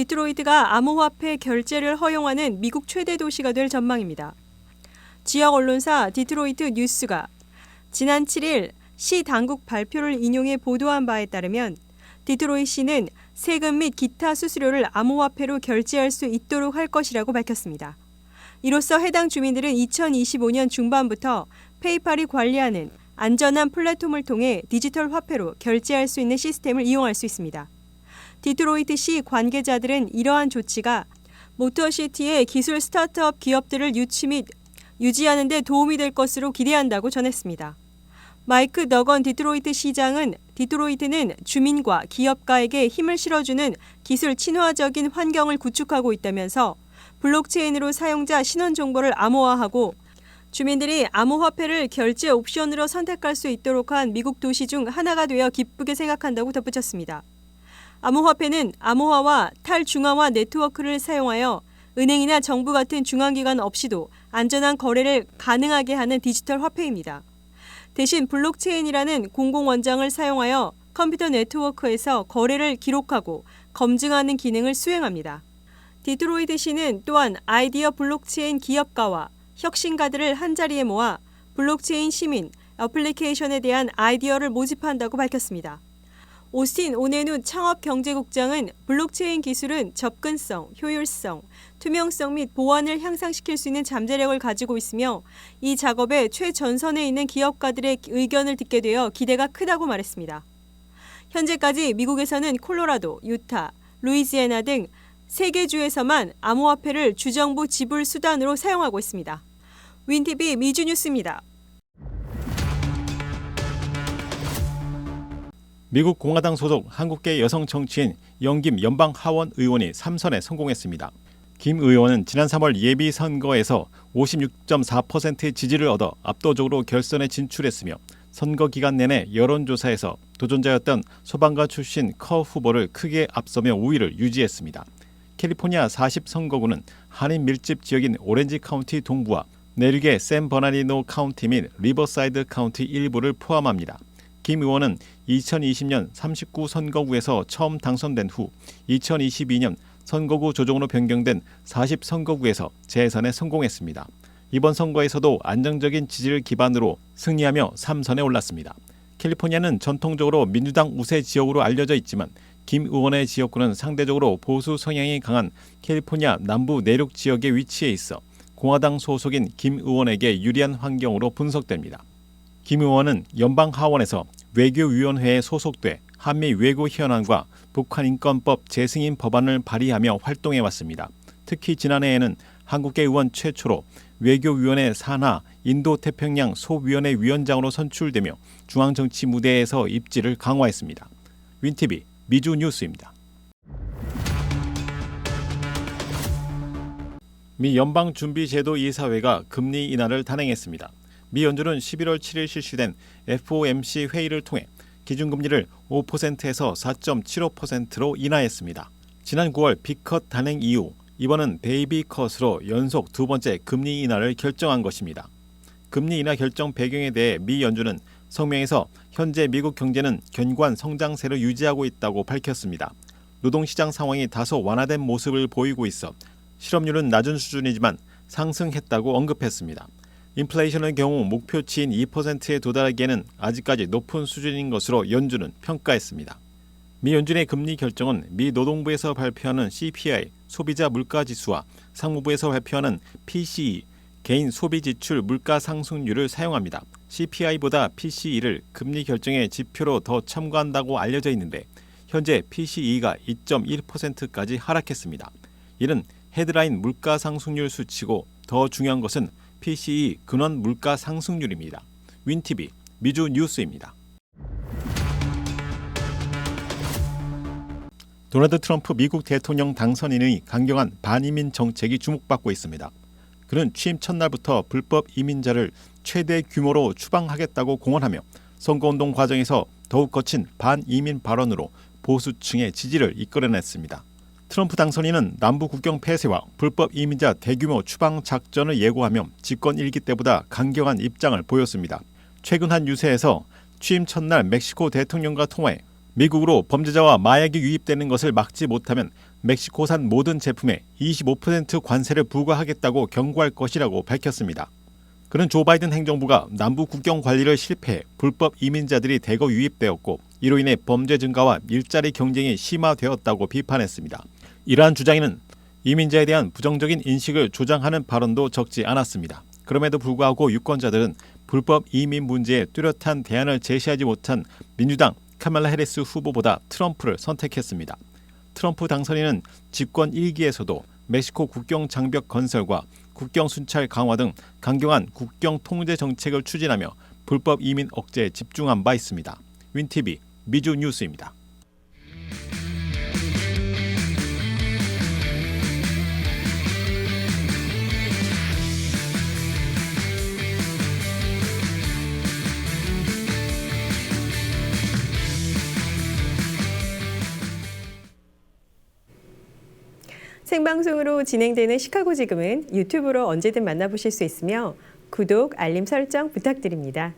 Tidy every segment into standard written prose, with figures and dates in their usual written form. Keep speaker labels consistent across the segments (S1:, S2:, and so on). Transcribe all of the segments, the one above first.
S1: 디트로이트가 암호화폐 결제를 허용하는 미국 최대 도시가 될 전망입니다. 지역 언론사 디트로이트 뉴스가 지난 7일 시 당국 발표를 인용해 보도한 바에 따르면 디트로이트시는 세금 및 기타 수수료를 암호화폐로 결제할 수 있도록 할 것이라고 밝혔습니다. 이로써 해당 주민들은 2025년 중반부터 페이팔이 관리하는 안전한 플랫폼을 통해 디지털 화폐로 결제할 수 있는 시스템을 이용할 수 있습니다. 디트로이트시 관계자들은 이러한 조치가 모터시티의 기술 스타트업 기업들을 유치 및 유지하는 데 도움이 될 것으로 기대한다고 전했습니다. 마이크 너건 디트로이트 시장은 디트로이트는 주민과 기업가에게 힘을 실어주는 기술 친화적인 환경을 구축하고 있다면서 블록체인으로 사용자 신원 정보를 암호화하고 주민들이 암호화폐를 결제 옵션으로 선택할 수 있도록 한 미국 도시 중 하나가 되어 기쁘게 생각한다고 덧붙였습니다. 암호화폐는 암호화와 탈중앙화 네트워크를 사용하여 은행이나 정부 같은 중앙기관 없이도 안전한 거래를 가능하게 하는 디지털 화폐입니다. 대신 블록체인이라는 공공원장을 사용하여 컴퓨터 네트워크에서 거래를 기록하고 검증하는 기능을 수행합니다. 디트로이트시는 또한 아이디어 블록체인 기업가와 혁신가들을 한자리에 모아 블록체인 시민 애플리케이션에 대한 아이디어를 모집한다고 밝혔습니다. 오스틴 오네누 창업경제국장은 블록체인 기술은 접근성, 효율성, 투명성 및 보안을 향상시킬 수 있는 잠재력을 가지고 있으며 이 작업의 최전선에 있는 기업가들의 의견을 듣게 되어 기대가 크다고 말했습니다. 현재까지 미국에서는 콜로라도, 유타, 루이지애나 등 3개 주에서만 암호화폐를 주정부 지불 수단으로 사용하고 있습니다. 윈TV 미주 뉴스입니다.
S2: 미국 공화당 소속 한국계 여성 정치인 영김 연방 하원 의원이 3선에 성공했습니다. 김 의원은 지난 3월 예비 선거에서 56.4%의 지지를 얻어 압도적으로 결선에 진출했으며 선거 기간 내내 여론조사에서 도전자였던 소방관 출신 커 후보를 크게 앞서며 우위를 유지했습니다. 캘리포니아 40선거구는 한인 밀집 지역인 오렌지 카운티 동부와 내륙의 샌 버나디노 카운티 및 리버사이드 카운티 일부를 포함합니다. 김 의원은 2020년 39선거구에서 처음 당선된 후 2022년 선거구 조정으로 변경된 40선거구에서 재선에 성공했습니다. 이번 선거에서도 안정적인 지지를 기반으로 승리하며 3선에 올랐습니다. 캘리포니아는 전통적으로 민주당 우세 지역으로 알려져 있지만 김 의원의 지역구는 상대적으로 보수 성향이 강한 캘리포니아 남부 내륙 지역에 위치해 있어 공화당 소속인 김 의원에게 유리한 환경으로 분석됩니다. 김 의원은 연방하원에서 외교위원회에 소속돼 한미 외교 현안과 북한인권법 재승인 법안을 발의하며 활동해왔습니다. 특히 지난해에는 한국계 의원 최초로 외교위원회 산하 인도태평양 소위원회 위원장으로 선출되며 중앙정치 무대에서 입지를 강화했습니다. 윈TV 미주 뉴스입니다. 미 연방준비제도 이사회가 금리 인하를 단행했습니다. 미 연준은 11월 7일 실시된 FOMC 회의를 통해 기준금리를 5%에서 4.75%로 인하했습니다. 지난 9월 B컷 단행 이후 이번은 베이비 컷으로 연속 두 번째 금리 인하를 결정한 것입니다. 금리 인하 결정 배경에 대해 미 연준은 성명에서 현재 미국 경제는 견고한 성장세를 유지하고 있다고 밝혔습니다. 노동시장 상황이 다소 완화된 모습을 보이고 있어 실업률은 낮은 수준이지만 상승했다고 언급했습니다. 인플레이션의 경우 목표치인 2%에 도달하기에는 아직까지 높은 수준인 것으로 연준은 평가했습니다. 미 연준의 금리 결정은 미 노동부에서 발표하는 CPI 소비자 물가지수와 상무부에서 발표하는 PCE 개인 소비지출 물가상승률을 사용합니다. CPI보다 PCE를 금리 결정의 지표로 더 첨가한다고 알려져 있는데 현재 PCE가 2.1%까지 하락했습니다. 이는 헤드라인 물가상승률 수치고 더 중요한 것은 PCE 근원 물가 상승률입니다. 윈TV 미주 뉴스입니다. 도널드 트럼프 미국 대통령 당선인의 강경한 반이민 정책이 주목받고 있습니다. 그는 취임 첫날부터 불법 이민자를 최대 규모로 추방하겠다고 공언하며 선거운동 과정에서 더욱 거친 반이민 발언으로 보수층의 지지를 이끌어냈습니다. 트럼프 당선인은 남부 국경 폐쇄와 불법 이민자 대규모 추방 작전을 예고하며 집권 1기 때보다 강경한 입장을 보였습니다. 최근 한 유세에서 취임 첫날 멕시코 대통령과 통화해 미국으로 범죄자와 마약이 유입되는 것을 막지 못하면 멕시코산 모든 제품에 25% 관세를 부과하겠다고 경고할 것이라고 밝혔습니다. 그는 조 바이든 행정부가 남부 국경 관리를 실패해 불법 이민자들이 대거 유입되었고 이로 인해 범죄 증가와 일자리 경쟁이 심화되었다고 비판했습니다. 이러한 주장에는 이민자에 대한 부정적인 인식을 조장하는 발언도 적지 않았습니다. 그럼에도 불구하고 유권자들은 불법 이민 문제에 뚜렷한 대안을 제시하지 못한 민주당 카말라 해리스 후보보다 트럼프를 선택했습니다. 트럼프 당선인은 집권 1기에서도 멕시코 국경 장벽 건설과 국경 순찰 강화 등 강경한 국경 통제 정책을 추진하며 불법 이민 억제에 집중한 바 있습니다. 윈TV 미주 뉴스입니다.
S1: 생방송으로 진행되는 시카고 지금은 유튜브로 언제든 만나보실 수 있으며 구독, 알림 설정 부탁드립니다.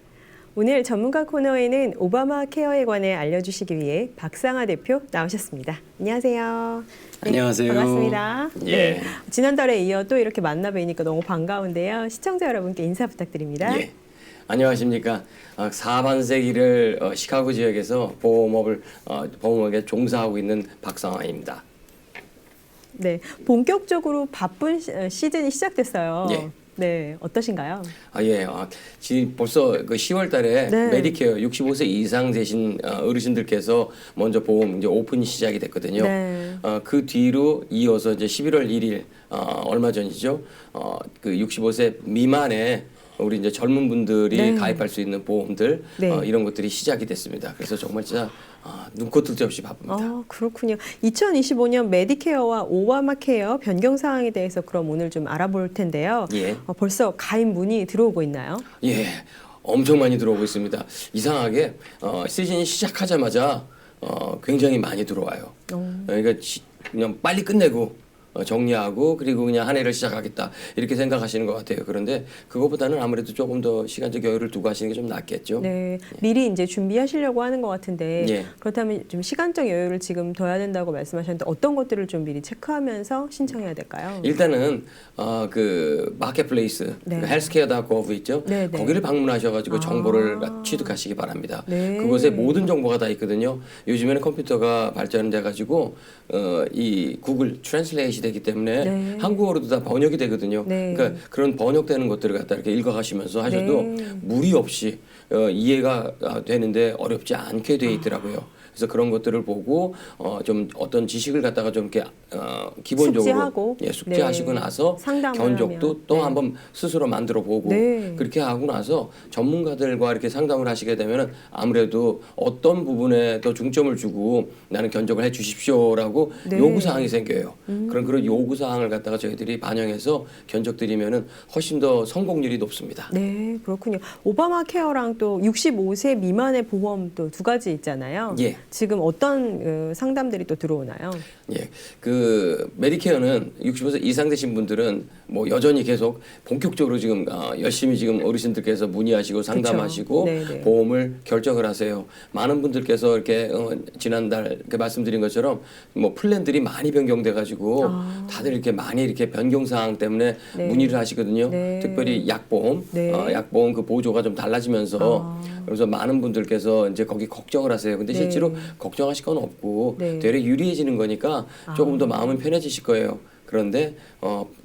S1: 오늘 전문가 코너에는 오바마 케어에 관해 알려주시기 위해 박상아 대표 나오셨습니다. 안녕하세요. 네,
S3: 안녕하세요.
S1: 반갑습니다.
S3: 예.
S1: 네, 지난달에 이어 또 이렇게 만나 뵈니까 너무 반가운데요. 시청자 여러분께 인사 부탁드립니다.
S3: 예. 안녕하십니까. 4반세기를 시카고 지역에서 보험업에 종사하고 있는 박상아입니다.
S1: 네, 본격적으로 바쁜 시즌이 시작됐어요.
S3: 예.
S1: 네, 어떠신가요?
S3: 지금 벌써 그 10월 달에
S1: 네.
S3: 메디케어 65세 이상 되신 어르신들께서 먼저 보험 이제 오픈이 시작이 됐거든요.
S1: 네.
S3: 그 뒤로 이어서 이제 11월 1일 얼마 전이죠. 그 65세 미만의 우리 이제 젊은 분들이
S1: 네.
S3: 가입할 수 있는 보험들
S1: 네.
S3: 이런 것들이 시작이 됐습니다. 그래서 정말 진짜 눈코 뜰 새 없이 바쁩니다.
S1: 그렇군요. 2025년 메디케어와 오바마 케어 변경 사항에 대해서 그럼 오늘 좀 알아볼 텐데요.
S3: 예.
S1: 벌써 가입 문의 들어오고 있나요?
S3: 예, 엄청 많이 들어오고 있습니다. 이상하게 시즌이 시작하자마자 굉장히 많이 들어와요. 그러니까 그냥 빨리 끝내고 정리하고 그리고 그냥 한 해를 시작하겠다 이렇게 생각하시는 것 같아요. 그런데 그것보다는 아무래도 조금 더 시간적 여유를 두고 하시는 게 좀 낫겠죠.
S1: 네, 미리 이제 준비하시려고 하는 것 같은데
S3: 예.
S1: 그렇다면 좀 시간적 여유를 지금 둬야 된다고 말씀하셨는데 어떤 것들을 좀 미리 체크하면서 신청해야 될까요?
S3: 일단은 그 마켓플레이스
S1: 네.
S3: 헬스케어.gov 있죠.
S1: 네, 네.
S3: 거기를 방문하셔가지고 정보를 취득하시기 바랍니다.
S1: 네.
S3: 그곳에 모든 정보가 다 있거든요. 요즘에는 컴퓨터가 발전돼가지고 이 구글 트랜슬레이트 되기 때문에
S1: 네.
S3: 한국어로도 다 번역이 되거든요.
S1: 네.
S3: 그러니까 그런 번역되는 것들을 갖다 이렇게 읽어가시면서 하셔도
S1: 네.
S3: 무리 없이 이해가 되는데 어렵지 않게 돼 있더라고요. 그래서 그런 것들을 보고 좀 어떤 지식을 갖다가 좀 이렇게 기본적으로
S1: 숙지하고.
S3: 숙지하시고
S1: 네.
S3: 나서
S1: 상담을
S3: 견적도
S1: 하면.
S3: 또
S1: 네.
S3: 한번 스스로 만들어 보고
S1: 네.
S3: 그렇게 하고 나서 전문가들과 이렇게 상담을 하시게 되면은 아무래도 어떤 부분에 더 중점을 주고 나는 견적을 해 주십시오라고
S1: 네.
S3: 요구 사항이 생겨요. 그런 요구 사항을 갖다가 저희들이 반영해서 견적 드리면은 훨씬 더 성공률이 높습니다.
S1: 네, 그렇군요. 오바마 케어랑 또 65세 미만의 보험 또 두 가지 있잖아요.
S3: 예.
S1: 지금 어떤 상담들이 또 들어오나요?
S3: 예, 그 메디케어는 65세 이상 되신 분들은 뭐 여전히 계속 본격적으로 지금 열심히 지금 어르신들께서 문의하시고 상담하시고
S1: 네네.
S3: 보험을 결정을 하세요. 많은 분들께서 이렇게 지난달 이렇게 말씀드린 것처럼 뭐 플랜들이 많이 변경돼 가지고 다들 이렇게 많이 이렇게 변경 사항 때문에
S1: 네.
S3: 문의를 하시거든요.
S1: 네.
S3: 특별히 약보험,
S1: 네.
S3: 약보험 그 보조가 좀 달라지면서 그래서 많은 분들께서 이제 거기 걱정을 하세요. 근데
S1: 네.
S3: 실제로 걱정하실 건 없고
S1: 네.
S3: 되레 유리해지는 거니까 조금 더 마음은 편해지실 거예요. 그런데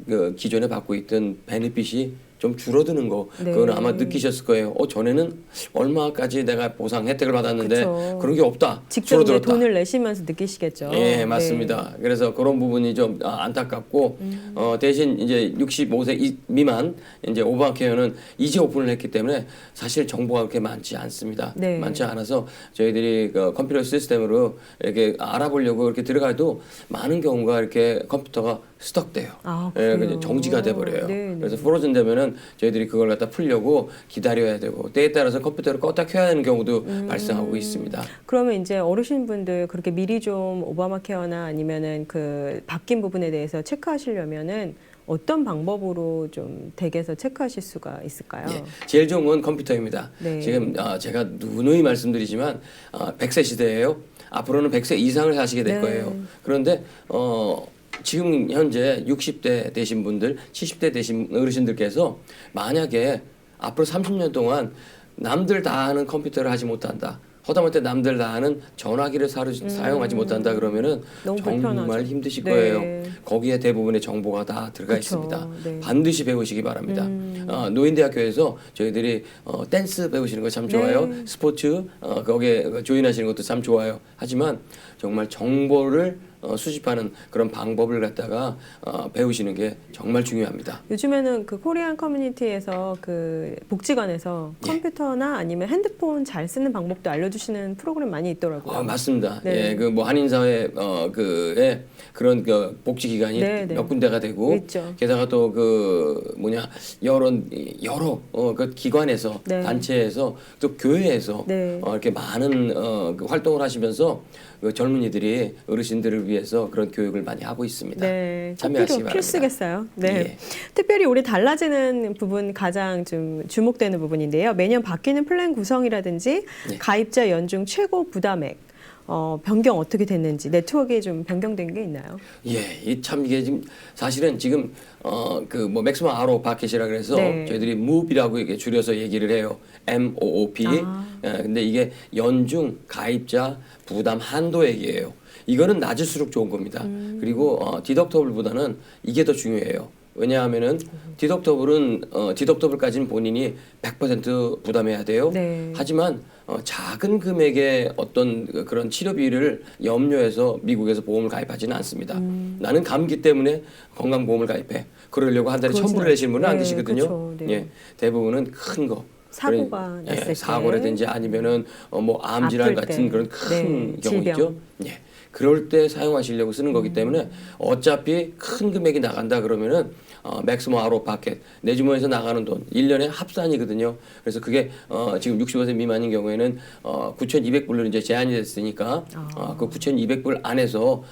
S3: 그 기존에 받고 있던 베네핏이 좀 줄어드는 거
S1: 네.
S3: 그거는 아마 느끼셨을 거예요. 전에는 얼마까지 내가 보상 혜택을 받았는데
S1: 그쵸.
S3: 그런 게 없다.
S1: 직접 이제
S3: 줄어들었다.
S1: 돈을 내시면서 느끼시겠죠.
S3: 예, 맞습니다. 그래서 그런 부분이 좀 안타깝고 대신 이제 65세 미만 이제 오바마 케어는 이제 오픈을 했기 때문에 사실 정보가 그렇게 많지 않습니다.
S1: 네.
S3: 많지 않아서 저희들이 그 컴퓨터 시스템으로 이렇게 알아보려고 이렇게 들어가도 많은 경우가 이렇게 컴퓨터가 스톡돼요.
S1: 그래요?
S3: 그냥 정지가 돼 버려요.
S1: 네, 네.
S3: 그래서 프로즌 되면은 저희들이 그걸 갖다 풀려고 기다려야 되고 때에 따라서 컴퓨터를 껐다 켜야 되는 경우도 발생하고 있습니다.
S1: 그러면 이제 어르신분들 그렇게 미리 좀 오바마 케어나 아니면은 그 바뀐 부분에 대해서 체크하시려면은 어떤 방법으로 좀 댁에서 체크하실 수가 있을까요?
S3: 예, 제일 좋은 건 컴퓨터입니다.
S1: 네.
S3: 지금 제가 누누이 말씀드리지만 100세 시대예요. 앞으로는 100세 이상을 사시게 될
S1: 네.
S3: 거예요. 그런데 지금 현재 60대 되신 분들, 70대 되신 어르신들께서 만약에 앞으로 30년 동안 남들 다 하는 컴퓨터를 하지 못한다. 허다못해 남들 다 하는 전화기를 사용하지 못한다 그러면은
S1: 너무
S3: 정말
S1: 불편하죠.
S3: 힘드실
S1: 네.
S3: 거예요. 거기에 대부분의 정보가 다 들어가
S1: 그쵸.
S3: 있습니다.
S1: 네.
S3: 반드시 배우시기 바랍니다. 노인대학교에서 저희들이 댄스 배우시는 거 참 좋아요.
S1: 네.
S3: 스포츠 거기에 조인하시는 것도 참 좋아요. 하지만 정말 정보를 수집하는 그런 방법을 갖다가 배우시는 게 정말 중요합니다.
S1: 요즘에는 그 코리안 커뮤니티에서 그 복지관에서
S3: 예.
S1: 컴퓨터나 아니면 핸드폰 잘 쓰는 방법도 알려주시는 프로그램 많이 있더라고요.
S3: 맞습니다.
S1: 네.
S3: 예, 그 뭐 한인사회 그에 그런 그 복지기관이
S1: 네, 네.
S3: 몇 군데가 되고
S1: 있죠.
S3: 게다가 또 그 뭐냐 여러 그 기관에서
S1: 네.
S3: 단체에서 또 교회에서
S1: 네.
S3: 이렇게 많은 그 활동을 하시면서 그 젊은이들이 어르신들을 위해서 그런 교육을 많이 하고 있습니다.
S1: 네,
S3: 참여하시기 바랍니다.
S1: 필수겠어요. 네.
S3: 예.
S1: 특별히 올해 달라지는 부분 가장 좀 주목되는 부분인데요. 매년 바뀌는 플랜 구성이라든지
S3: 예.
S1: 가입자 연중 최고 부담액 변경 어떻게 됐는지 네트워크에 좀 변경된 게 있나요?
S3: 예, 이 참 이게 지금 사실은 지금 그 뭐 맥시멈 아로 바켓이라 그래서
S1: 네.
S3: 저희들이 MOOP이라고 이렇게 줄여서 얘기를 해요. MOOP. 예, 근데 이게 연중 가입자 부담 한도액이에요. 이거는 낮을수록 좋은 겁니다. 그리고 디덕터블보다는 이게 더 중요해요. 왜냐하면은 디덕터블까지는 본인이 100% 부담해야 돼요.
S1: 네.
S3: 하지만 작은 금액의 어떤 그런 치료비를 염려해서 미국에서 보험을 가입하지는 않습니다. 나는 감기 때문에 건강보험을 가입해. 그러려고 한 달에
S1: 그렇진
S3: 1,000불을 내시는 분은 안
S1: 네,
S3: 되시거든요.
S1: 그렇죠. 네.
S3: 예, 대부분은 큰 거.
S1: 사고가 났을 때.
S3: 사고라든지 아니면은 뭐 암질환
S1: 아플
S3: 같은
S1: 때.
S3: 그런 큰
S1: 네,
S3: 경우
S1: 질병.
S3: 있죠. 예. 그럴 때 사용하시려고 쓰는 거기 때문에 어차피 큰 금액이 나간다 그러면은 맥스모 아로 파켓 내 주머니에서 나가는 돈 1년에 합산이거든요. 그래서 그게 지금 65세 미만인 경우에는 9,200불로 이제 제한이 됐으니까 그 9,200불 안에서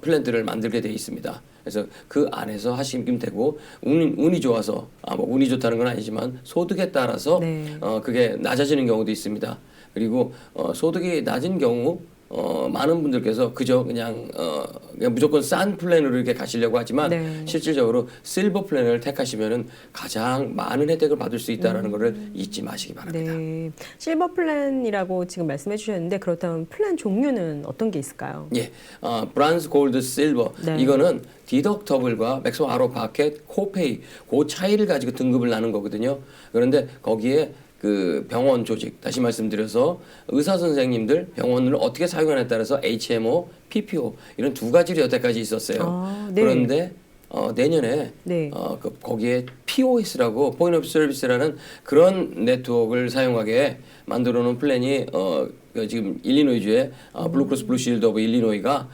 S3: 플랜들을 만들게 돼 있습니다. 그래서 그 안에서 하시면 되고 운이 좋아서 뭐 운이 좋다는 건 아니지만 소득에 따라서
S1: 네.
S3: 그게 낮아지는 경우도 있습니다. 그리고 소득이 낮은 경우 많은 분들께서 그저 그냥 무조건 싼 플랜으로 이렇게 가시려고 하지만
S1: 네.
S3: 실질적으로 실버 플랜을 택하시면은 가장 많은 혜택을 받을 수 있다라는 것을 잊지 마시기 바랍니다.
S1: 네. 실버 플랜이라고 지금 말씀해 주셨는데 그렇다면 플랜 종류는 어떤 게 있을까요?
S3: 예, 브란즈, 골드, 실버
S1: 네.
S3: 이거는 디덕터블과 맥스모 아로 파켓, 코페이 그 차이를 가지고 등급을 나눈 거거든요. 그런데 거기에 그 병원 조직 다시 말씀드려서 의사 선생님들 병원을 어떻게 사용하냐에 따라서 HMO, PPO 이런 두 가지로 여태까지 있었어요.
S1: 네.
S3: 그런데 내년에
S1: 네.
S3: 거기에 POS라고 Point of Service라는 그런 네트워크를 사용하게 만들어 놓은 플랜이 지금 일리노이주의 블루크로스 블루실드 오브 일리노이가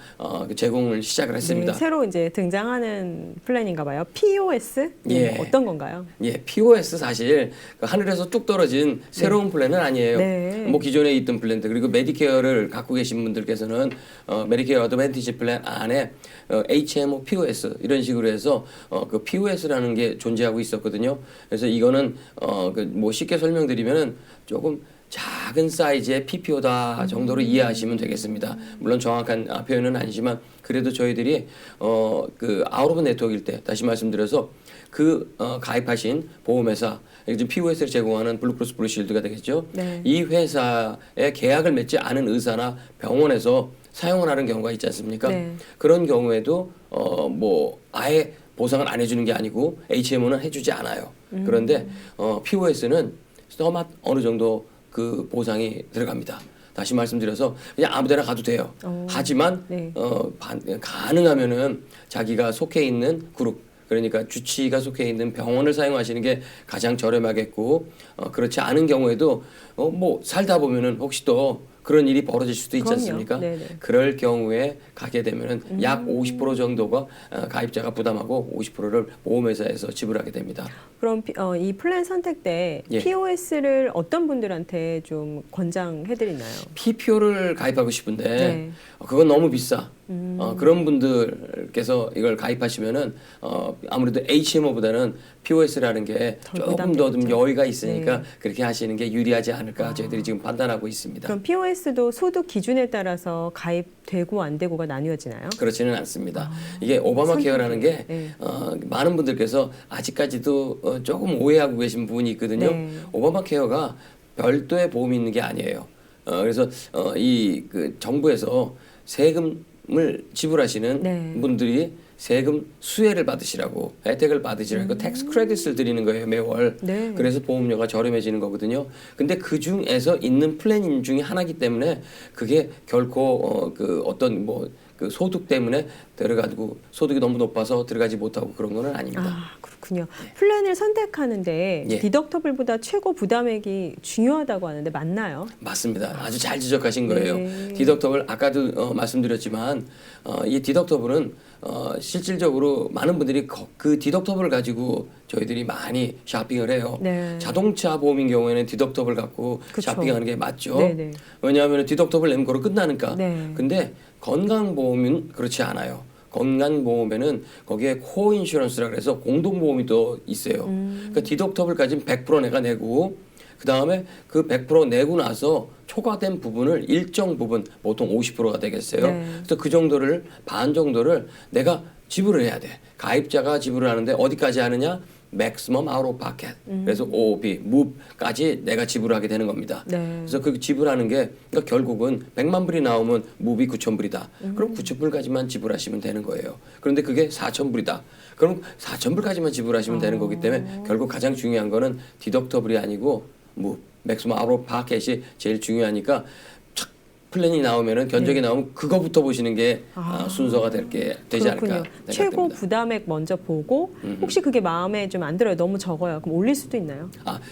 S3: 제공을 시작을 했습니다.
S1: 네, 새로 이제 등장하는 플랜인가 봐요. POS?
S3: 예.
S1: 어떤 건가요?
S3: 예, POS 사실 그 하늘에서 뚝 떨어진 새로운 플랜은 아니에요.
S1: 네.
S3: 뭐 기존에 있던 플랜들 그리고 메디케어를 갖고 계신 분들께서는 메디케어 어드밴티지 플랜 안에 HMO, POS 이런 식으로 해서 그 POS라는 게 존재하고 있었거든요. 그래서 이거는 뭐 쉽게 설명드리면은 조금 작은 사이즈의 PPO다 정도로 이해하시면 되겠습니다. 물론 정확한 표현은 아니지만 그래도 저희들이 그 아웃 오브 네트워크일 때 다시 말씀드려서 그 가입하신 보험회사 지금 POS를 제공하는 블루크로스 블루실드가 되겠죠.
S1: 네.
S3: 이 회사에 계약을 맺지 않은 의사나 병원에서 사용을 하는 경우가 있지 않습니까?
S1: 네.
S3: 그런 경우에도 뭐 아예 보상을 안 해주는 게 아니고 HMO는 해주지 않아요. 그런데 POS는 써맛 어느 정도 그 보상이 들어갑니다. 다시 말씀드려서 그냥 아무데나 가도 돼요. 하지만
S1: 네.
S3: 가능하면은 자기가 속해 있는 그룹 그러니까 주치의가 속해 있는 병원을 사용하시는 게 가장 저렴하겠고 그렇지 않은 경우에도 뭐 살다 보면은 혹시 또 그런 일이 벌어질 수도 있지
S1: 그럼요.
S3: 않습니까?
S1: 네네.
S3: 그럴 경우에 가게 되면은 약 50% 정도가 가입자가 부담하고 50%를 보험회사에서 지불하게 됩니다.
S1: 그럼 이 플랜 선택 때
S3: 예.
S1: POS를 어떤 분들한테 좀 권장해드리나요?
S3: PPO를 가입하고 싶은데
S1: 네.
S3: 그건 너무 비싸. 그런 분들께서 이걸 가입하시면은 아무래도 HMO보다는 POS라는 게
S1: 덜
S3: 조금 더 좀
S1: 부담되겠죠.
S3: 여유가 있으니까
S1: 네.
S3: 그렇게 하시는 게 유리하지 않을까 저희들이 지금 판단하고 있습니다.
S1: 그럼 POS도 소득 기준에 따라서 가입되고 안 되고가 나뉘어지나요?
S3: 그렇지는 않습니다. 이게 오바마 케어라는 게
S1: 네.
S3: 많은 분들께서 아직까지도 조금 오해하고 계신 부분이 있거든요.
S1: 네.
S3: 오바마 케어가 별도의 보험이 있는 게 아니에요. 그래서 이 그 정부에서 세금을 지불하시는
S1: 네.
S3: 분들이 세금 수혜를 받으시라고 혜택을 받으시라고 텍스 크레딧을 드리는 거예요 매월.
S1: 네.
S3: 그래서 보험료가 저렴해지는 거거든요. 근데 그 중에서 있는 플랜 중에 하나이기 때문에 그게 결코 그 어떤 뭐 그 소득 때문에 들어가지고 소득이 너무 높아서 들어가지 못하고 그런 건 아닙니다.
S1: 아, 그렇군요. 플랜을 선택하는데
S3: 예.
S1: 디덕터블보다 최고 부담액이 중요하다고 하는데 맞나요?
S3: 맞습니다. 아주 잘 지적하신 거예요.
S1: 네.
S3: 디덕터블 아까도 말씀드렸지만 이 디덕터블은 실질적으로 많은 분들이 그 디덕터블을 가지고 저희들이 많이 쇼핑을 해요.
S1: 네.
S3: 자동차 보험인 경우에는 디덕터블 갖고
S1: 그쵸.
S3: 쇼핑하는 게 맞죠.
S1: 네네.
S3: 왜냐하면 디덕터블 내면 그로 끝나니까.
S1: 네.
S3: 근데 건강보험은 그렇지 않아요. 건강보험에는 거기에 코어 인슈런스라 그래서 공동보험이 또 있어요. 그러니까 디덕터블까지는 100% 내가 내고 그 다음에 그 100% 내고 나서 초과된 부분을 일정 부분 보통 50%가 되겠어요.
S1: 네.
S3: 그래서 그 정도를 반 정도를 내가 지불을 해야 돼. 가입자가 지불을 하는데 어디까지 하느냐? maximum out of pocket. 그래서 OOP, move까지 내가 지불하게 되는 겁니다.
S1: 네.
S3: 그래서 그 지불하는 게 그러니까 결국은 100만 불이 나오면 mov이 9천 불이다. 그럼 9천 불까지만 지불하시면 되는 거예요. 그런데 그게 4천 불이다. 그럼 4천 불까지만 지불하시면 되는 거기 때문에 결국 가장 중요한 거는 디덕터블이 아니고 move, maximum out of pocket이 제일 중요하니까 플랜이 나오면은 견적이 나오면 그거부터 보시는 게 순서가 되지 않을까
S1: 그렇군요. 최고
S3: 생각됩니다.
S1: 부담액 먼저 보고 혹시 그게 마음에 좀 안 들어요. 너무 적어요. 그럼 올릴 수도 있나요?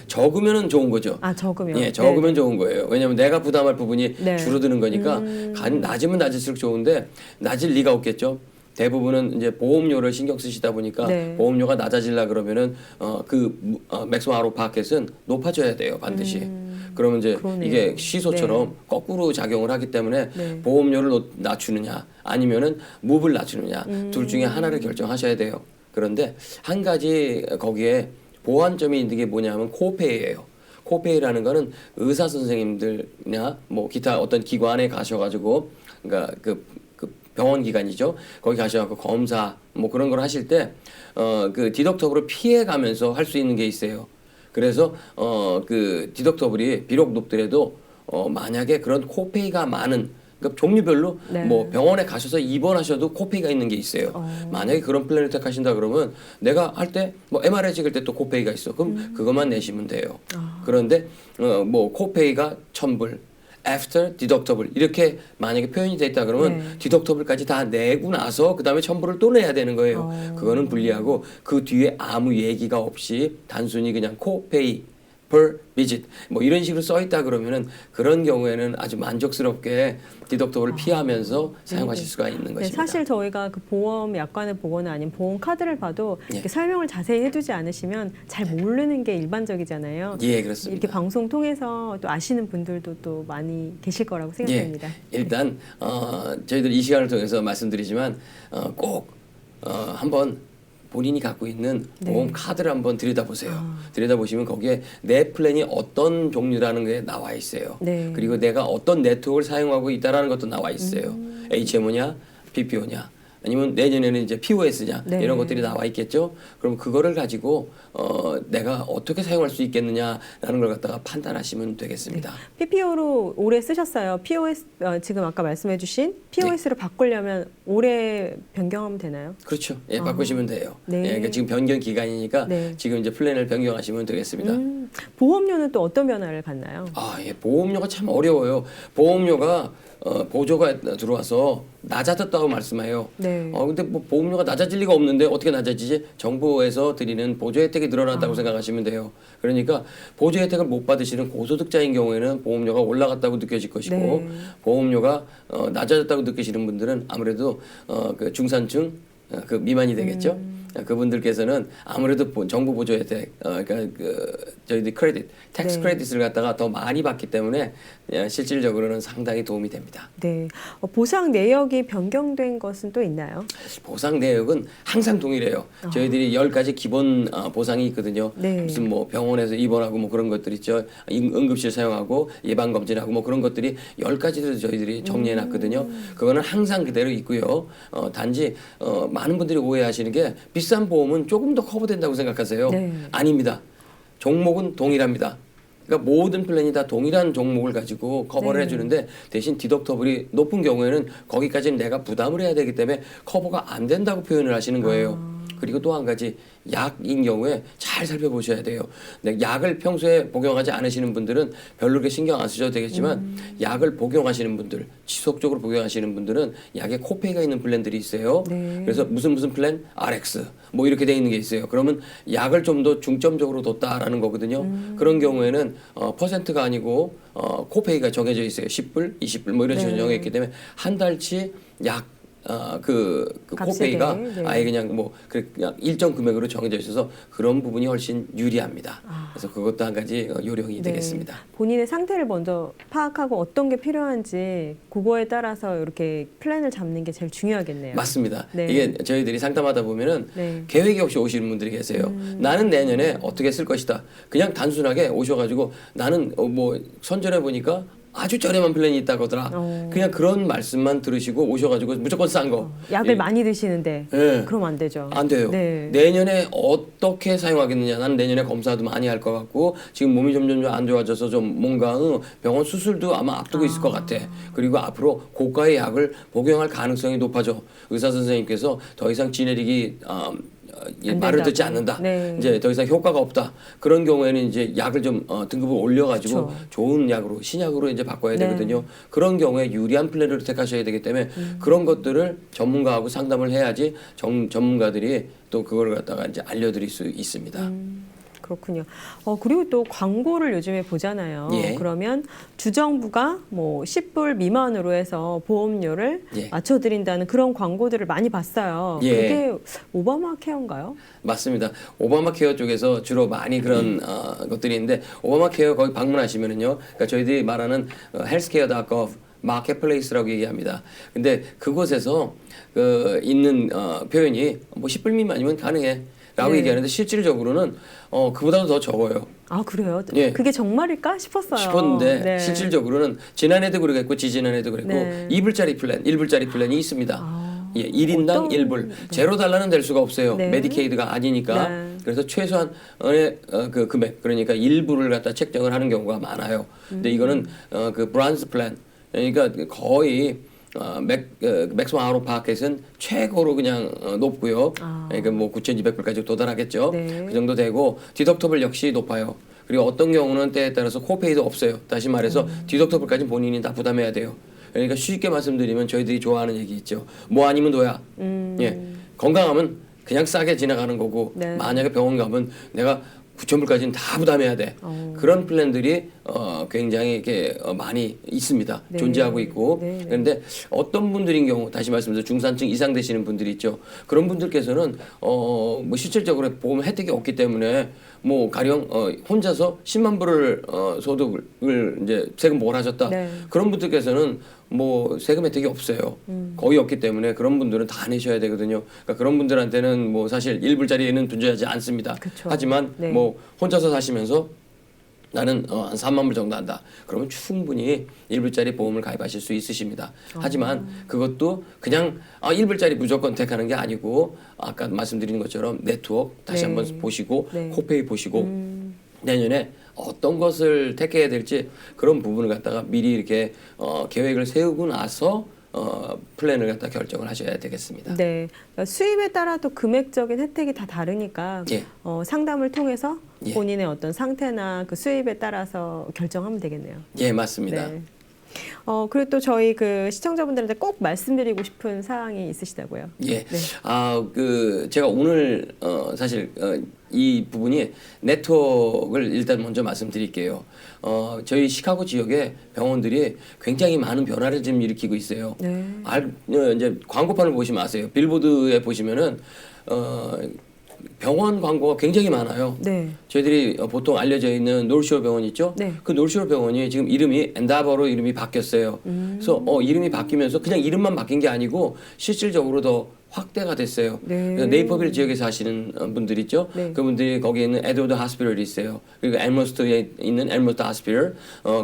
S3: 적으면은 좋은 거죠.
S1: 아, 적으면.
S3: 예, 적으면
S1: 네.
S3: 좋은 거예요. 왜냐하면 내가 부담할 부분이
S1: 네.
S3: 줄어드는 거니까 낮으면 낮을수록 좋은데 낮을 리가 없겠죠. 대부분은 이제 보험료를 신경 쓰시다 보니까
S1: 네.
S3: 보험료가 낮아지려 그러면은 맥스멈 아웃 파켓은 높아져야 돼요 반드시. 그러면 이제
S1: 그러네요.
S3: 이게 시소처럼
S1: 네.
S3: 거꾸로 작용을 하기 때문에
S1: 네.
S3: 보험료를 낮추느냐 아니면은 무브를 낮추느냐 둘 중에 하나를 결정하셔야 돼요. 그런데 한 가지 거기에 보완점이 있는 게 뭐냐면 코페이예요. 코페이라는 거는 의사 선생님들이나 뭐 기타 어떤 기관에 가셔가지고 그러니까 그 병원 기관이죠. 거기 가셔갖고 검사 뭐 그런 걸 하실 때 그 디덕터블을 피해가면서 할 수 있는 게 있어요. 그래서 그 디덕터블이 비록 높더라도 만약에 그런 코페이가 많은 그러니까 종류별로
S1: 네.
S3: 뭐 병원에 가셔서 입원하셔도 코페이가 있는 게 있어요. 만약에 그런 플랜을 택하신다 그러면 내가 할 때 뭐 MRI 찍을 때 또 코페이가 있어. 그럼 그것만 내시면 돼요. 그런데 뭐 코페이가 1,000불 after deductible 이렇게 만약에 표현이 돼 있다 그러면
S1: 네.
S3: 디덕터블까지 다 내고 나서 그다음에 1,000불을 또 내야 되는 거예요. 그거는 불리하고 그 뒤에 아무 얘기가 없이 단순히 그냥 코페이 per visit 뭐 이런 식으로 써 있다 그러면은 그런 경우에는 아주 만족스럽게 디덕터블을 피하면서 사용하실 수가 있는
S1: 네,
S3: 것입니다.
S1: 사실 저희가 그 보험 약관을 보거나 아니면 보험 카드를 봐도
S3: 예.
S1: 이렇게 설명을 자세히 해두지 않으시면 잘 모르는 게 일반적이잖아요.
S3: 예, 그렇습니다.
S1: 이렇게 방송 통해서 또 아시는 분들도 또 많이 계실 거라고 생각됩니다.
S3: 예, 일단 저희들 이 시간을 통해서 말씀드리지만 꼭 한번 본인이 갖고 있는
S1: 네.
S3: 보험 카드를 한번 들여다보세요. 들여다보시면 거기에 내 플랜이 어떤 종류라는 게 나와 있어요.
S1: 네.
S3: 그리고 내가 어떤 네트워크를 사용하고 있다라는 것도 나와 있어요. HMO냐, PPO냐, 아니면 내년에는 이제 POS냐
S1: 네.
S3: 이런 것들이 나와 있겠죠. 그럼 그거를 가지고 내가 어떻게 사용할 수 있겠느냐라는 걸 갖다가 판단하시면 되겠습니다.
S1: PPO로 올해 쓰셨어요. POS 지금 아까 말씀해주신 POS로 바꾸려면 올해 변경하면 되나요?
S3: 그렇죠. 예, 바꾸시면 돼요.
S1: 네.
S3: 예, 그러니까 지금 변경 기간이니까
S1: 네.
S3: 지금 이제 플랜을 변경하시면 되겠습니다.
S1: 보험료는 또 어떤 변화를 받나요?
S3: 예, 보험료가 참 어려워요. 보험료가 보조가 들어와서 낮아졌다고 말씀해요.
S1: 네.
S3: 근데 뭐 보험료가 낮아질 리가 없는데 어떻게 낮아지지? 정부에서 드리는 보조 혜택이 늘어났다고 생각하시면 돼요. 그러니까 보조 혜택을 못 받으시는 고소득자인 경우에는 보험료가 올라갔다고 느껴질 것이고
S1: 네.
S3: 보험료가 낮아졌다고 느끼시는 분들은 아무래도 그 중산층 그 미만이 되겠죠. 그분들께서는 아무래도 정부 보조 혜택, 그러니까 저희들이 크레딧, 텍스
S1: 네.
S3: 크레딧을 갖다가 더 많이 받기 때문에 실질적으로는 상당히 도움이 됩니다.
S1: 네. 보상 내역이 변경된 것은 또 있나요?
S3: 보상 내역은 항상 동일해요. 저희들이 10가지 기본 보상이 있거든요.
S1: 네.
S3: 무슨 뭐 병원에서 입원하고 뭐 그런 것들 있죠. 응급실 사용하고 예방검진하고 뭐 그런 것들이 10가지를 저희들이 정리해 놨거든요. 그거는 항상 그대로 있고요. 단지 많은 분들이 오해하시는 게 비싼 보험은 조금 더 커버된다고 생각하세요.
S1: 네.
S3: 아닙니다. 종목은 동일합니다. 그러니까 모든 플랜이 다 동일한 종목을 가지고 커버를
S1: 네.
S3: 해주는데 대신 디덕터블이 높은 경우에는 거기까지는 내가 부담을 해야 되기 때문에 커버가 안 된다고 표현을 하시는 거예요. 그리고 또 한 가지 약인 경우에 잘 살펴보셔야 돼요. 근데 약을 평소에 복용하지 않으시는 분들은 별로 그렇게 신경 안 쓰셔도 되겠지만 약을 복용하시는 분들, 지속적으로 복용하시는 분들은 약에 코페이가 있는 플랜들이 있어요.
S1: 네.
S3: 그래서 무슨 플랜? RX 뭐 이렇게 돼 있는 게 있어요. 그러면 약을 좀 더 중점적으로 뒀다라는 거거든요. 그런 경우에는 퍼센트가 아니고 코페이가 정해져 있어요. 10불, 20불 뭐 이런 식으로
S1: 네.
S3: 정해있기 때문에 한 달치 약 그
S1: 값에
S3: 코페이가
S1: 대해, 네.
S3: 아예 그냥 뭐 그냥 일정 금액으로 정해져 있어서 그런 부분이 훨씬 유리합니다. 그래서 그것도 한 가지 요령이
S1: 네.
S3: 되겠습니다.
S1: 본인의 상태를 먼저 파악하고 어떤 게 필요한지 그거에 따라서 이렇게 플랜을 잡는 게 제일 중요하겠네요.
S3: 맞습니다.
S1: 네.
S3: 이게 저희들이 상담하다 보면은
S1: 네.
S3: 계획이 없이 오시는 분들이 계세요. 나는 내년에 어떻게 쓸 것이다. 그냥 단순하게 오셔가지고 나는 뭐 선전해 보니까 아주 저렴한 플랜이 있다고 하더라. 그냥 그런 말씀만 들으시고 오셔가지고 무조건 싼 거.
S1: 약을 많이 드시는데
S3: 예.
S1: 그럼 안 되죠.
S3: 안 돼요.
S1: 네.
S3: 내년에 어떻게 사용하겠느냐. 나는 내년에 검사도 많이 할 것 같고 지금 몸이 점점 안 좋아져서 좀 뭔가 병원 수술도 아마 앞두고 있을 것 같아. 그리고 앞으로 고가의 약을 복용할 가능성이 높아져. 의사 선생님께서 더 이상 지네릭이 말을 듣지 않는다.
S1: 네.
S3: 이제 더 이상 효과가 없다. 그런 경우에는 이제 약을 좀 등급을 올려가지고
S1: 그쵸.
S3: 좋은 약으로 신약으로 이제 바꿔야
S1: 네.
S3: 되거든요. 그런 경우에 유리한 플랜을 택하셔야 되기 때문에 그런 것들을 전문가하고 상담을 해야지 전문가들이 또 그걸 갖다가 이제 알려드릴 수 있습니다.
S1: 그렇군요. 그리고 또 광고를 요즘에 보잖아요.
S3: 예.
S1: 그러면 주정부가 뭐 10불 미만으로 해서 보험료를
S3: 예.
S1: 맞춰드린다는 그런 광고들을 많이 봤어요.
S3: 예.
S1: 그게 오바마 케어인가요?
S3: 맞습니다. 오바마 케어 쪽에서 주로 많이 그런 것들이 있는데 오바마 케어 거기 방문하시면은요. 그러니까 저희들이 말하는 healthcare.gov 마켓플레이스라고 얘기합니다. 근데 그곳에서 있는 표현이 뭐 10불 미만이면 가능해. 라고
S1: 네.
S3: 얘기하는데 실질적으로는 그보다도 더 적어요.
S1: 아 그래요?
S3: 예.
S1: 그게 정말일까 싶었어요.
S3: 싶었는데
S1: 네.
S3: 실질적으로는 지난해도 그랬고 지지난해도 그랬고
S1: 네.
S3: 2불짜리 플랜, 1불짜리 플랜이 있습니다. 예, 1인당
S1: 어떤-
S3: 1불. 제로 달러는 될 수가 없어요.
S1: 네.
S3: 메디케이드가 아니니까.
S1: 네.
S3: 그래서 최소한의 그 금액, 그러니까 1불을 갖다 책정을 하는 경우가 많아요. 근데 이거는 그 브란즈 플랜, 그러니까 거의 맥스멈 아웃 오브 파켓은 최고로 그냥 높고요. 그러니까 뭐 9,200불까지 도달하겠죠.
S1: 네.
S3: 그 정도 되고 디덕터블 역시 높아요. 그리고 어떤 경우는 때에 따라서 코페이도 없어요. 다시 말해서 디덕터블까지 본인이 다 부담해야 돼요. 그러니까 쉽게 말씀드리면 저희들이 좋아하는 얘기 있죠. 뭐 아니면 너야. 예, 건강하면 그냥 싸게 지나가는 거고
S1: 네.
S3: 만약에 병원 가면 내가 9,000불까지는 다 부담해야 돼. 그런 플랜들이 굉장히 이렇게 많이 있습니다.
S1: 네.
S3: 존재하고 있고.
S1: 네.
S3: 그런데 어떤 분들인 경우 다시 말씀드려 중산층 이상 되시는 분들이 있죠. 그런 분들께서는 뭐 실질적으로 보험 혜택이 없기 때문에 뭐 가령 혼자서 10만 불을 소득을 이제 세금 보관하셨다.
S1: 네.
S3: 그런 분들께서는 뭐 세금 혜택이 없어요. 거의 없기 때문에 그런 분들은 다 내셔야 되거든요. 그러니까 그런 분들한테는 뭐 사실 1불짜리에는 존재하지 않습니다.
S1: 그쵸.
S3: 하지만
S1: 네.
S3: 뭐 혼자서 사시면서 나는 한 3만 불 정도 한다. 그러면 충분히 1불짜리 보험을 가입하실 수 있으십니다. 하지만 그것도 그냥 1불짜리 무조건 택하는 게 아니고 아까 말씀드린 것처럼 네트워크 다시
S1: 네.
S3: 한번 보시고
S1: 네.
S3: 코페이 보시고 내년에 어떤 것을 택해야 될지 그런 부분을 갖다가 미리 이렇게 계획을 세우고 나서 플랜을 갖다 결정을 하셔야 되겠습니다.
S1: 네. 그러니까 수입에 따라 또 금액적인 혜택이 다 다르니까
S3: 예.
S1: 상담을 통해서
S3: 예.
S1: 본인의 어떤 상태나 그 수입에 따라서 결정하면 되겠네요.
S3: 예, 맞습니다.
S1: 네. 그리고 또 저희 그 시청자분들한테 꼭 말씀드리고 싶은 사항이 있으시다고요?
S3: 예.
S1: 네.
S3: 제가 오늘 사실 이 부분이 네트워크를 일단 먼저 말씀드릴게요. 저희 시카고 지역에 병원들이 굉장히 많은 변화를 지금 일으키고 있어요.
S1: 네.
S3: 이제 광고판을 보시면 아세요. 빌보드에 보시면은 병원 광고가 굉장히 많아요.
S1: 네.
S3: 저희들이 보통 알려져 있는 노르쇼어 병원 있죠?
S1: 네.
S3: 그 노르쇼어 병원이 지금 이름이 엔다버로 이름이 바뀌었어요. 그래서 이름이 바뀌면서 그냥 이름만 바뀐 게 아니고 실질적으로 더 확대가 됐어요.
S1: 네.
S3: 그래서 네이버빌 지역에 사시는 분들 있죠?
S1: 네.
S3: 그분들이 거기에 있는 에드워드 하스피털이 있어요. 그리고 엘머스트에 있는 엘머스트 하스피털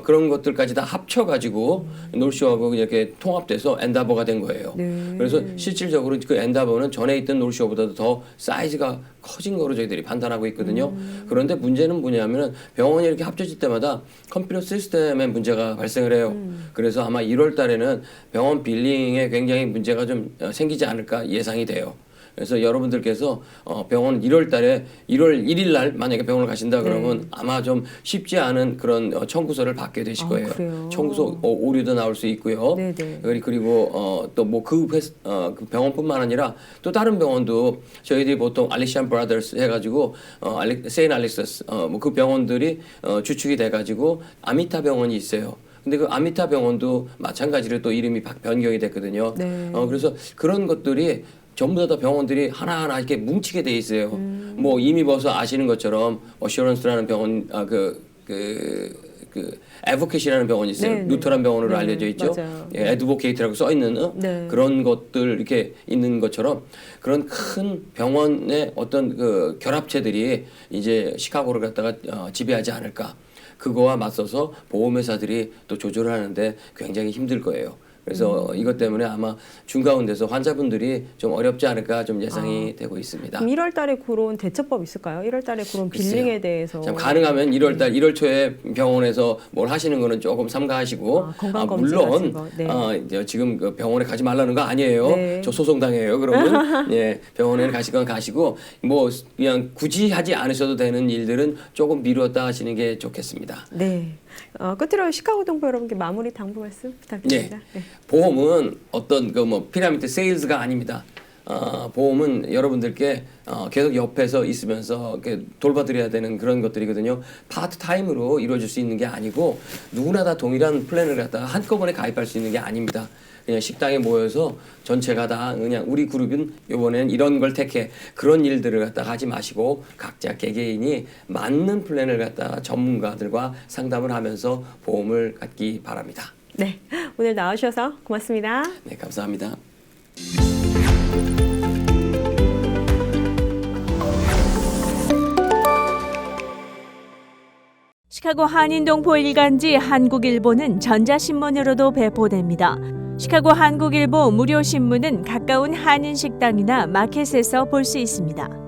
S3: 그런 것들까지 다 합쳐가지고 노르쇼어하고 이렇게 통합돼서 엔다버가 된 거예요.
S1: 네.
S3: 그래서 실질적으로 그 엔다버는 전에 있던 노르쇼어보다도 더 사이즈가 커진 거로 저희들이 판단하고 있거든요. 그런데 문제는 뭐냐면은 병원이 이렇게 합쳐질 때마다 컴퓨터 시스템에 문제가 발생을 해요. 그래서 아마 1월 달에는 병원 빌링에 굉장히 문제가 좀 생기지 않을까 예상이 돼요. 그래서 여러분들께서 병원 1월 달에 1월 1일 날 만약에 병원을 가신다 그러면
S1: 네.
S3: 아마 좀 쉽지 않은 그런 청구서를 받게 되실 거예요.
S1: 그래요?
S3: 청구서 오류도 나올 수 있고요.
S1: 네네.
S3: 그리고 또 뭐 그 병원뿐만 아니라 또 다른 병원도 저희들이 보통 알리시안 브라더스 해가지고 세인 알릭서스 뭐 그 병원들이 주축이 돼가지고 아미타 병원이 있어요. 근데 그 아미타 병원도 마찬가지로 또 이름이 변경이 됐거든요.
S1: 네.
S3: 그래서 그런 것들이 전부 다 병원들이 하나하나 이렇게 뭉치게 돼 있어요. 뭐 이미 벌써 아시는 것처럼 어셔런스라는 병원 애드보케이시라는 병원이 있어요.
S1: 네, 네.
S3: 루터란 병원으로
S1: 네,
S3: 알려져 있죠.
S1: 맞아요.
S3: 예, 애드보케이트라고 써 있는
S1: 네.
S3: 그런 것들 이렇게 있는 것처럼 그런 큰 병원의 어떤 그 결합체들이 이제 시카고를 갖다가 지배하지 않을까. 그거와 맞서서 보험회사들이 또 조절을 하는데 굉장히 힘들 거예요. 그래서 이것 때문에 아마 중가운데서 환자분들이 좀 어렵지 않을까 좀 예상이 되고 있습니다.
S1: 그럼 1월 달에 그런 대처법 있을까요? 1월 달에 그런 빌링에
S3: 글쎄요.
S1: 대해서.
S3: 참 가능하면 1월 달 1월 초에 병원에서 뭘 하시는 거는 조금 삼가하시고
S1: 건강검진
S3: 물론
S1: 같은 거. 네.
S3: 이제 지금 그 병원에 가지 말라는 거 아니에요.
S1: 네.
S3: 저 소송 당해요. 그러면 예, 병원에 가시건 가시고 뭐 그냥 굳이 하지 않으셔도 되는 일들은 조금 미뤘다 하시는 게 좋겠습니다.
S1: 네. 끝으로 시카고 동포 여러분께 마무리 당부 말씀 부탁드립니다. 네.
S3: 보험은 어떤 그 뭐 피라미드 세일즈가 아닙니다. 보험은 여러분들께 계속 옆에서 있으면서 이렇게 돌봐드려야 되는 그런 것들이거든요. 파트타임으로 이루어질 수 있는 게 아니고 누구나 다 동일한 플랜을 갖다가 한꺼번에 가입할 수 있는 게 아닙니다. 그냥 식당에 모여서 전체가 다 그냥 우리 그룹은 이번에는 이런 걸 택해 그런 일들을 갖다가 하지 마시고 각자 개개인이 맞는 플랜을 갖다가 전문가들과 상담을 하면서 보험을 갖기 바랍니다.
S1: 네. 오늘 나와주셔서 고맙습니다.
S3: 네, 감사합니다.
S4: 시카고 한인동포 일간지 한국일보는 전자신문으로도 배포됩니다. 시카고 한국일보 무료 신문은 가까운 한인식당이나 마켓에서 볼 수 있습니다.